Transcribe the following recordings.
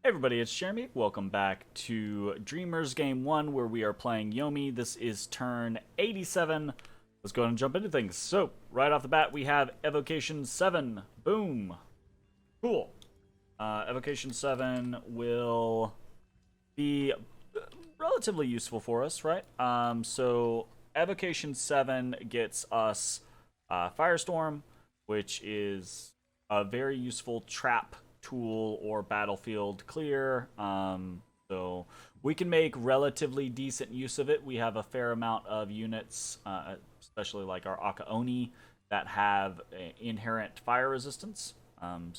Hey everybody, it's Jeremy. Welcome back to Dreamers Game 1, where we are playing Yomi. This is turn 87. Let's go ahead and jump into things. So, right off the bat, we have Evocation 7. Boom. Cool. Evocation 7 will be relatively useful for us, right? So Evocation 7 gets us Firestorm, which is a very useful trap tool or battlefield clear. So we can make relatively decent use of it. We have a fair amount of units, especially like our Akaoni, that have inherent fire resistance. And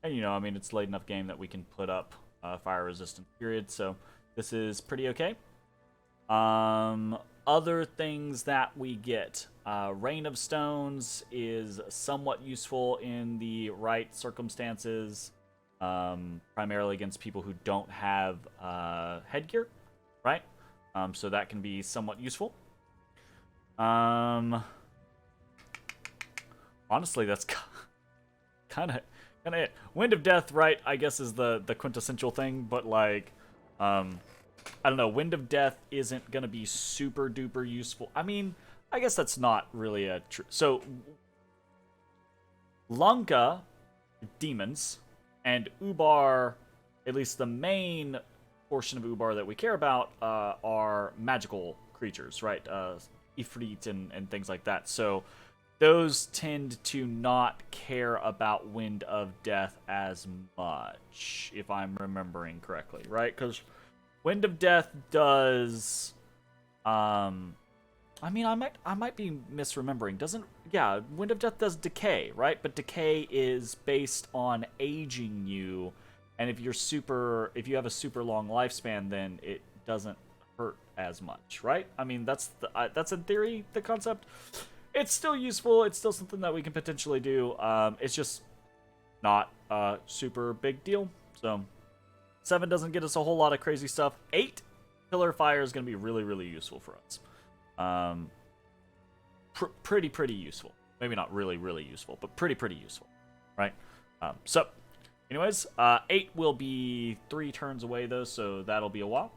I mean, it's late enough game that we can put up fire resistance period. So this is pretty okay. Other things that we get. Rain of Stones is somewhat useful in the right circumstances, primarily against people who don't have headgear, right? So that can be somewhat useful. Honestly, that's kind of it. Wind of Death, right, I guess is the quintessential thing, but like, I don't know, Wind of Death isn't going to be super duper useful. I mean, I guess that's not really a true. So, Lanka, demons, and Ubar, at least the main portion of Ubar that we care about, are magical creatures, right? Ifrit and things like that. So, those tend to not care about Wind of Death as much, if I'm remembering correctly, right? Because Wind of Death does, I mean, I might be misremembering. Wind of Death does decay, right? But decay is based on aging you, and if you have a super long lifespan, then it doesn't hurt as much, right? I mean, that's in theory the concept. It's still useful. It's still something that we can potentially do. It's just not a super big deal. So 7 doesn't get us a whole lot of crazy stuff. 8, Pillar Fire is going to be really, really useful for us. Pretty useful. Maybe not really, really useful, but pretty useful, right? Anyways, 8 will be 3 turns away, though, so that'll be a while.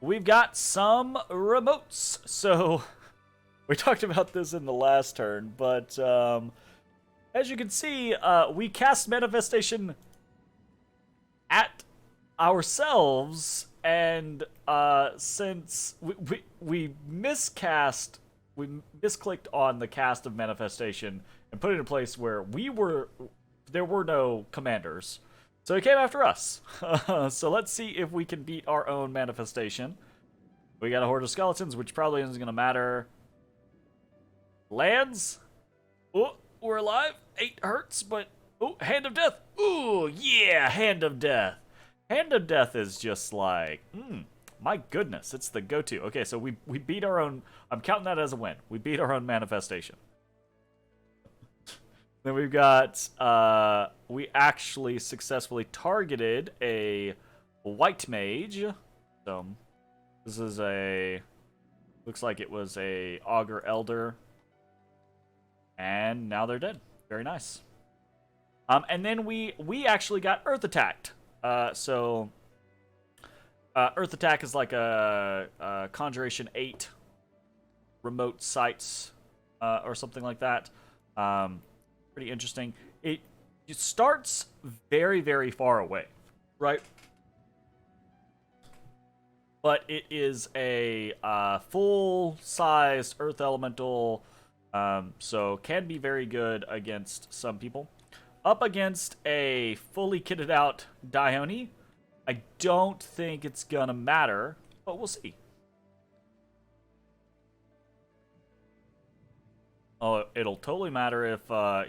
We've got some remotes. So we talked about this in the last turn, but as you can see, we cast Manifestation at ourselves, and since we misclicked on the cast of Manifestation and put it in a place where there were no commanders, so he came after us. So let's see if we can beat our own Manifestation. We got a horde of skeletons, which probably isn't gonna matter. Lands. Oh, we're alive. 8 hurts, but oh, Hand of Death. Ooh, yeah, Hand of Death. Hand of Death is just like, my goodness, it's the go-to. Okay, so we beat our own. I'm counting that as a win. We beat our own Manifestation. Then we've got, we actually successfully targeted a white mage. So this is looks like it was a Augur Elder. And now they're dead. Very nice. And then we actually got Earth Attacked. So Earth Attack is like a Conjuration 8 remote sites or something like that. Pretty interesting. It starts very, very far away, right? But it is a full-sized Earth Elemental, so can be very good against some people. Up against a fully kitted out Dione, I don't think it's gonna matter, but we'll see. Oh, it'll totally matter if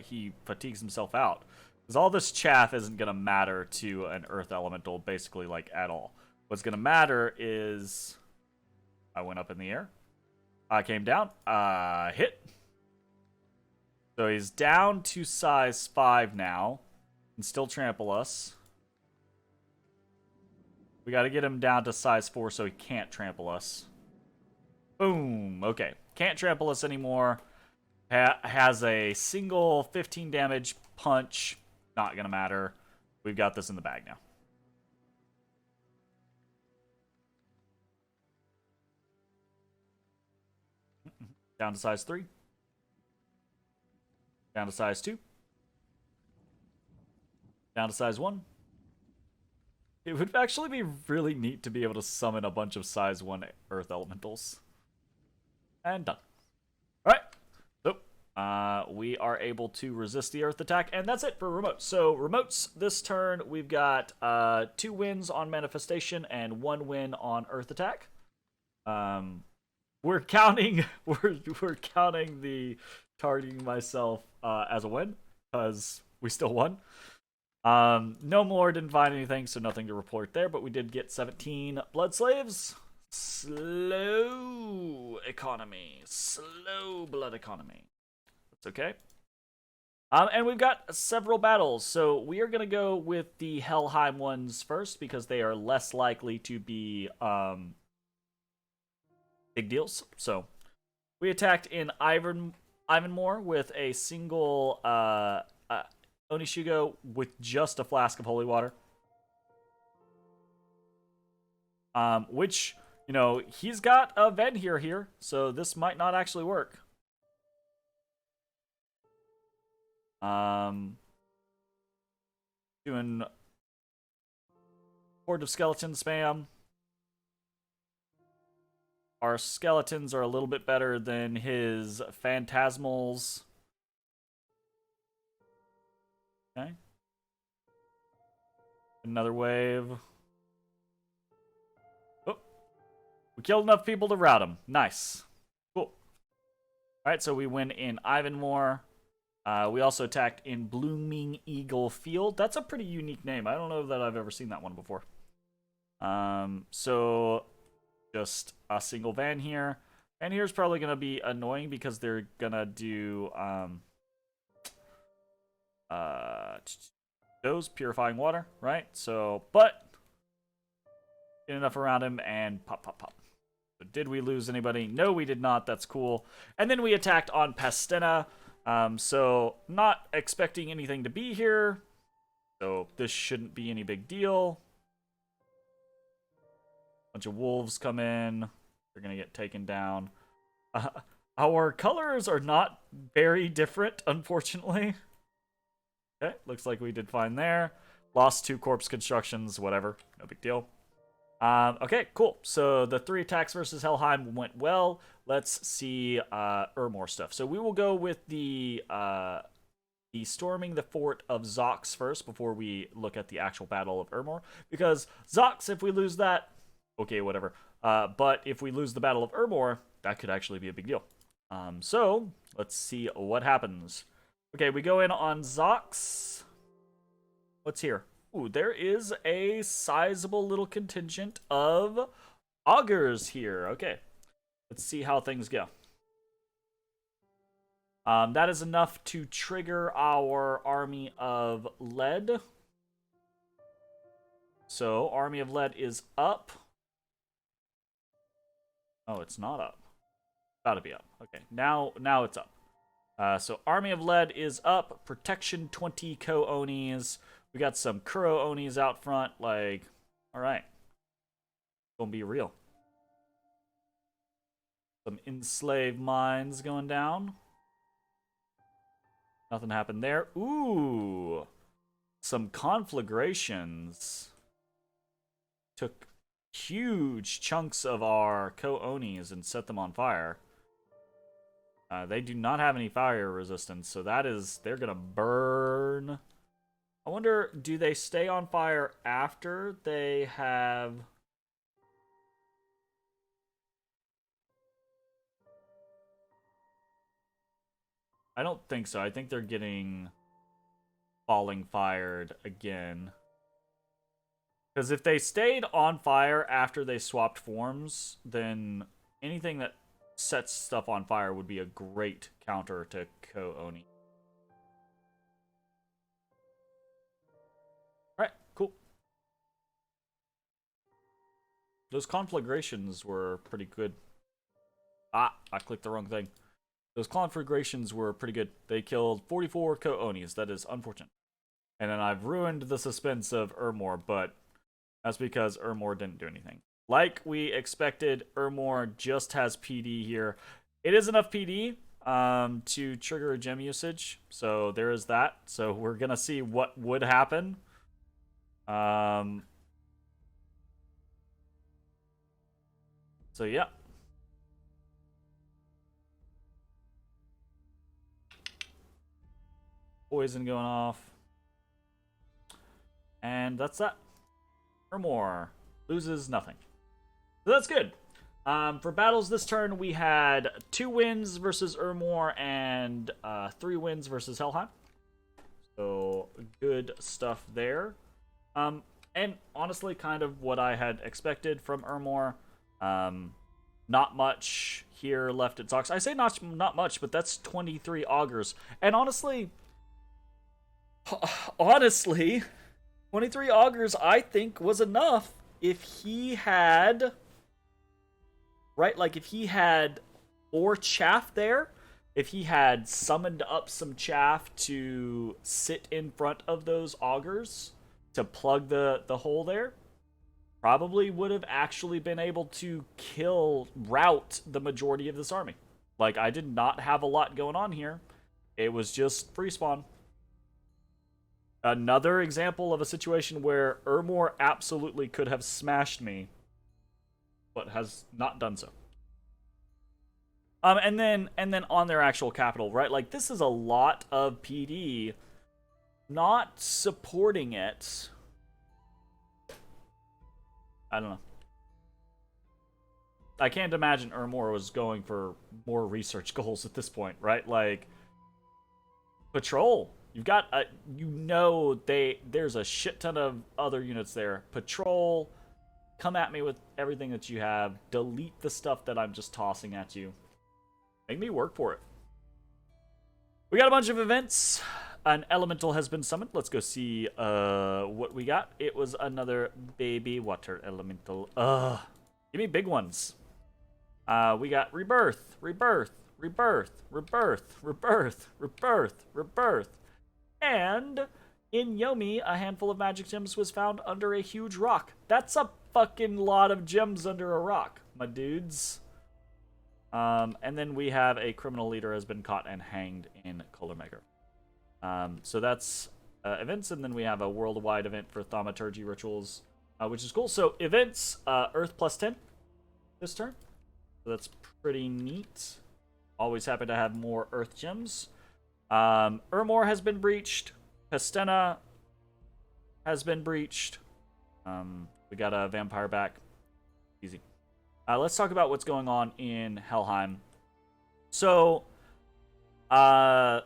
he fatigues himself out. Because all this chaff isn't gonna matter to an Earth Elemental, basically, like, at all. What's gonna matter is I went up in the air. I came down. Hit. So he's down to size 5 now. Can still trample us. We gotta get him down to size 4 so he can't trample us. Boom. Okay. Can't trample us anymore. Has a single 15 damage punch. Not gonna matter. We've got this in the bag now. Down to size 3. Down to size 2. Down to size 1. It would actually be really neat to be able to summon a bunch of size 1 earth elementals. And done. Alright. So, we are able to resist the earth attack, and that's it for remotes. So, remotes this turn, we've got 2 wins on manifestation and 1 win on earth attack. We're counting we're counting the targeting myself as a win, because we still won. No more, didn't find anything, so nothing to report there, but we did get 17 blood slaves. Slow economy. Slow blood economy. That's okay. And we've got several battles, so we are going to go with the Helheim ones first, because they are less likely to be big deals. So, we attacked in Ivanmore with a single Onishigo with just a flask of holy water. Which, you know, he's got a Venhir here, so this might not actually work. Doing Horde of Skeleton spam. Our skeletons are a little bit better than his phantasmals. Okay. Another wave. Oh. We killed enough people to rout him. Nice. Cool. Alright, so we win in Ivanmore. We also attacked in Blooming Eagle Field. That's a pretty unique name. I don't know that I've ever seen that one before. So just a single van here. And here's probably going to be annoying because they're going to do those purifying water, right? So, but get enough around him and pop, pop, pop. So did we lose anybody? No, we did not. That's cool. And then we attacked on Pastena. So not expecting anything to be here. So this shouldn't be any big deal. Bunch of wolves come in. They're gonna get taken down. Our colors are not very different, unfortunately. Okay, looks like we did fine there. Lost 2 corpse constructions, whatever. No big deal. Okay, cool. So the 3 attacks versus Helheim went well. Let's see Urmor stuff. So we will go with the storming the fort of Zox first before we look at the actual battle of Urmor. Because Zox, if we lose that, okay, whatever. But if we lose the battle of Urmor, that could actually be a big deal. So let's see what happens. Okay, we go in on Zox. What's here? Ooh, there is a sizable little contingent of augurs here. Okay, let's see how things go. That is enough to trigger our Army of Lead. So, Army of Lead is up. Oh, it's not up. Gotta be up. Okay, now it's up. So, Army of Lead is up. Protection 20 Ko-Onis. We got some Kuro-Onis out front. Like, alright. Gonna be real. Some enslaved mines going down. Nothing happened there. Ooh. Some conflagrations. Took huge chunks of our Ko-Onis and set them on fire. They do not have any fire resistance, so that is... they're gonna burn. I wonder, do they stay on fire after they have... I don't think so. I think they're getting falling fired again. Because if they stayed on fire after they swapped forms, then anything that sets stuff on fire would be a great counter to Ko-Oni. Alright, cool. Those conflagrations were pretty good. Ah, I clicked the wrong thing. Those conflagrations were pretty good. They killed 44 Ko-Onis. That is unfortunate. And then I've ruined the suspense of Urmor, but that's because Urmor didn't do anything. Like we expected, Urmor just has PD here. It is enough PD to trigger a gem usage, so there is that. So we're gonna see what would happen. So yeah. Poison going off. And that's that. Ermor loses nothing. So that's good. For battles this turn, we had 2 wins versus Ermor and 3 wins versus Helheim. So good stuff there. And honestly, kind of what I had expected from Ermor. Not much here left at Zox. I say not much, but that's 23 augurs. And honestly, 23 augurs I think was enough if he had, right, like if he had more chaff there, if he had summoned up some chaff to sit in front of those augurs to plug the hole there, probably would have actually been able to rout the majority of this army. Like, I did not have a lot going on here. It was just free spawn. Another example of a situation where Ermor absolutely could have smashed me, but has not done so. And then on their actual capital, right? Like, this is a lot of PD. Not supporting it, I don't know. I can't imagine Ermor was going for more research goals at this point, right? Like, patrol. You've got there's a shit ton of other units there. Patrol, come at me with everything that you have. Delete the stuff that I'm just tossing at you. Make me work for it. We got a bunch of events. An elemental has been summoned. Let's go see what we got. It was another baby water elemental. Give me big ones. We got rebirth, rebirth, rebirth, rebirth, rebirth, rebirth, rebirth. And in Yomi, a handful of magic gems was found under a huge rock. That's a fucking lot of gems under a rock, my dudes. And then we have a criminal leader has been caught and hanged in Colormaker. So that's events, and then we have a worldwide event for thaumaturgy rituals, which is cool. So events, Earth plus 10 this turn. So that's pretty neat. Always happy to have more Earth gems. Ermor has been breached. Pestena has been breached. We got a vampire back. Easy. Let's talk about what's going on in Helheim. So, Ubar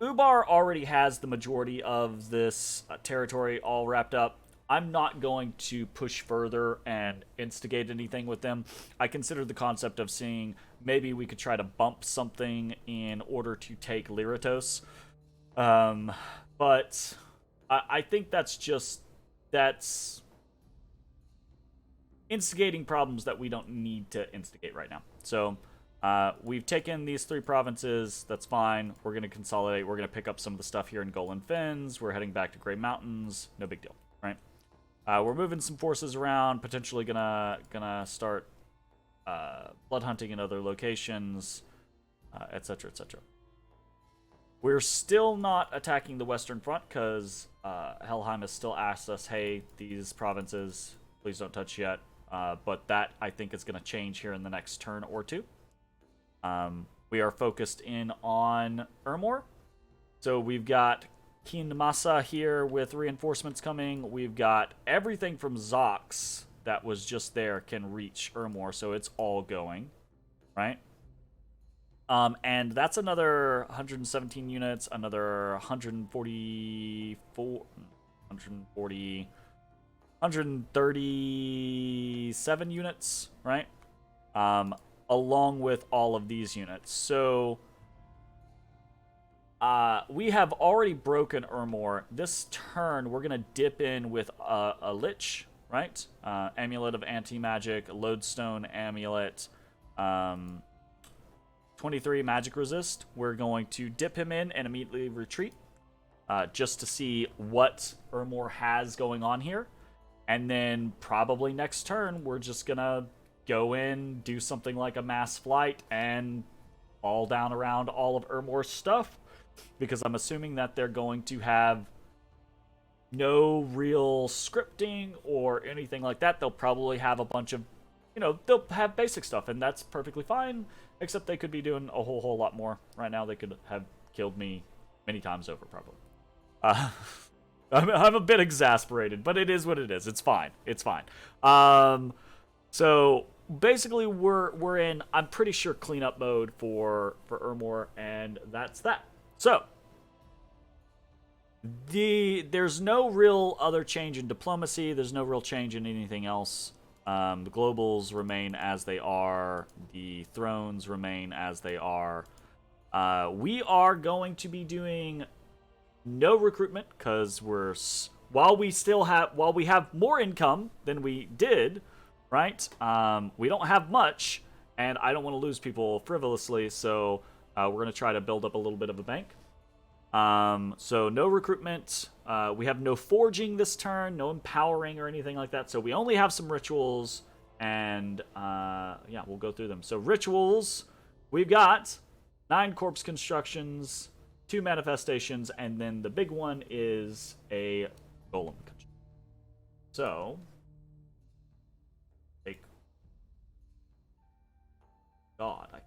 already has the majority of this territory all wrapped up. I'm not going to push further and instigate anything with them. I consider the concept of seeing maybe we could try to bump something in order to take Lyratos. But I think that's instigating problems that we don't need to instigate right now. So we've taken these 3 provinces. That's fine. We're going to consolidate. We're going to pick up some of the stuff here in Golan Fens. We're heading back to Grey Mountains. No big deal, right? We're moving some forces around. Potentially gonna start blood hunting in other locations, etc., etc. We're still not attacking the Western Front because Helheim has still asked us, hey, these provinces, please don't touch yet. But that, I think, is going to change here in the next turn or 2. We are focused in on Ermor. So we've got Kinmasa here with reinforcements coming. We've got everything from Zox that was just there can reach Ermor, so it's all going, right? And that's another 117 units, another 137 units, right? Along with all of these units. So we have already broken Ermor. This turn, we're going to dip in with a Lich, right? Amulet of Anti-Magic, Lodestone Amulet, 23 Magic Resist. We're going to dip him in and immediately retreat, just to see what Ermor has going on here. And then probably next turn, we're just going to go in, do something like a mass flight, and fall down around all of Ermor's stuff, because I'm assuming that they're going to have no real scripting or anything like that. They'll probably have a bunch of, they'll have basic stuff, and that's perfectly fine, except they could be doing a whole lot more. Right now, they could have killed me many times over, probably. I'm a bit exasperated, but it is what it is. It's fine. It's fine. So basically, we're in, I'm pretty sure, cleanup mode for Ermor, and that's that. So there's no real other change in diplomacy. There's no real change in anything else. The globals remain as they are. The thrones remain as they are. We are going to be doing no recruitment because while we have more income than we did, right? We don't have much, and I don't want to lose people frivolously, so we're going to try to build up a little bit of a bank. So no recruitment. We have no forging this turn, no empowering or anything like that. So we only have some rituals, and yeah, we'll go through them. So rituals, we've got 9 corpse constructions, 2 manifestations, and then the big one is a golem. So take God, I can't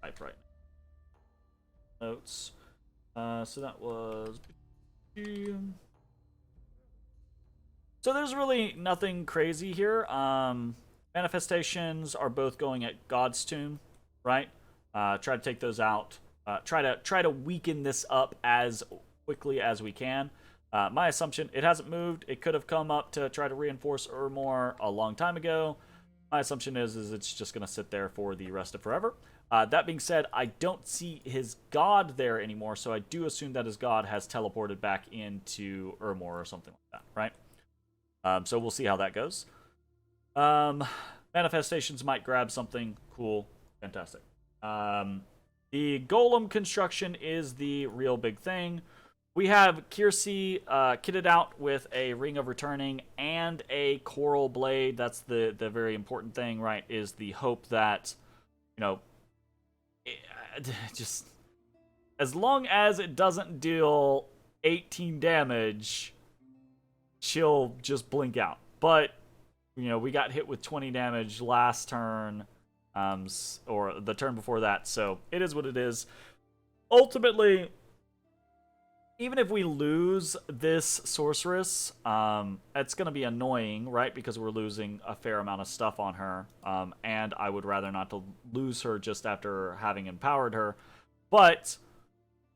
type right now. Notes. So that was. So there's really nothing crazy here. Manifestations are both going at God's Tomb, right? Try to take those out. Try to weaken this up as quickly as we can. My assumption, it hasn't moved. It could have come up to try to reinforce Ermor a long time ago. My assumption is it's just going to sit there for the rest of forever. That being said, I don't see his god there anymore, so I do assume that his god has teleported back into Ermor or something like that, right? So we'll see how that goes. Manifestations might grab something cool. Fantastic. The golem construction is the real big thing. We have Kiersey kitted out with a Ring of Returning and a Coral Blade. That's the very important thing, right? Is the hope that, just as long as it doesn't deal 18 damage, she'll just blink out. But, we got hit with 20 damage last turn, or the turn before that, so it is what it is. Ultimately, even if we lose this sorceress, it's going to be annoying, right? Because we're losing a fair amount of stuff on her, and I would rather not to lose her just after having empowered her. But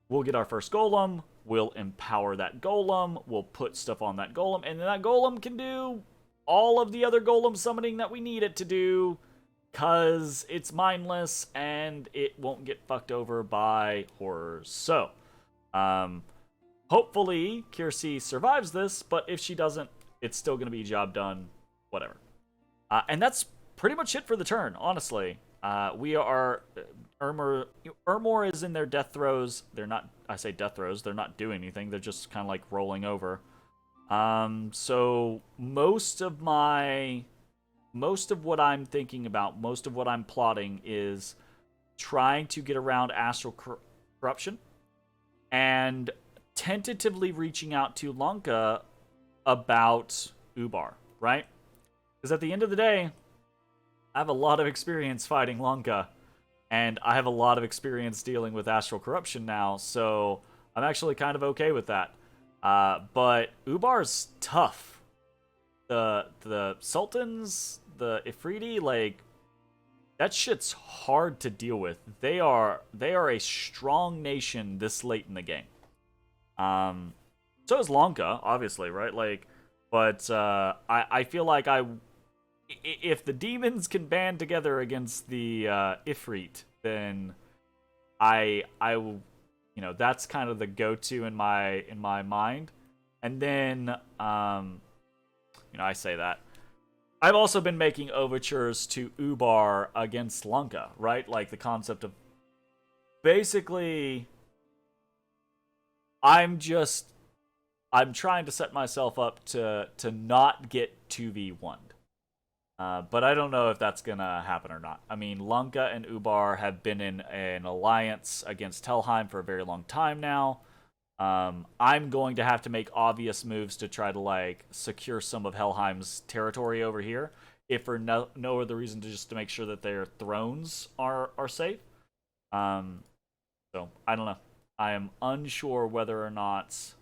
we'll get our first golem, we'll empower that golem, we'll put stuff on that golem, and then that golem can do all of the other golem summoning that we need it to do, because it's mindless and it won't get fucked over by horrors. So, hopefully Kiersey survives this, but if she doesn't, it's still going to be a job done, whatever. And that's pretty much it for the turn, honestly. We are... Ermor is in their death throes. They're not... I say death throes. They're not doing anything. They're just kind of like rolling over. So most of what I'm thinking about, most of what I'm plotting is trying to get around astral corruption and tentatively reaching out to Lanka about Ubar, right? Because at the end of the day, I have a lot of experience fighting Lanka, and I have a lot of experience dealing with astral corruption now, so I'm actually kind of okay with that. But Ubar's tough. The Sultans, the Ifriti, like, that shit's hard to deal with. They are a strong nation this late in the game. So is Lanka, obviously, right? Like, but I feel like if the demons can band together against the Ifrit, then I that's kind of the go-to in my mind. And then I say that I've also been making overtures to Ubar against Lanka, right? Like the concept of basically I'm trying to set myself up to not get 2v1'd. But I don't know if that's gonna happen or not. I mean, Lanka and Ubar have been in an alliance against Helheim for a very long time now. I'm going to have to make obvious moves to try to like secure some of Helheim's territory over here, if for no other reason to just to make sure that their thrones are safe. Um, so I don't know. I am unsure whether or not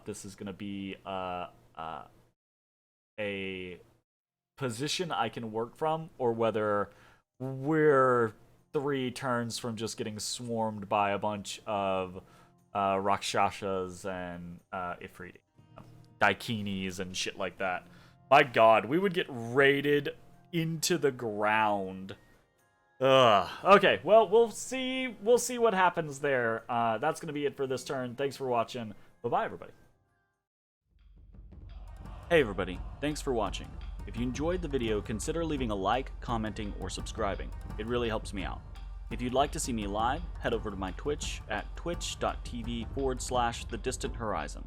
this is going to be a position I can work from, or whether we're 3 turns from just getting swarmed by a bunch of Rakshashas and Ifriti, Daikinis and shit like that. My god, we would get raided into the ground. Ugh. Okay, well, we'll see what happens there. That's going to be it for this turn. Thanks for watching. Bye-bye, everybody. Hey, everybody. Thanks for watching. If you enjoyed the video, consider leaving a like, commenting, or subscribing. It really helps me out. If you'd like to see me live, head over to my Twitch at twitch.tv/thedistanthorizon.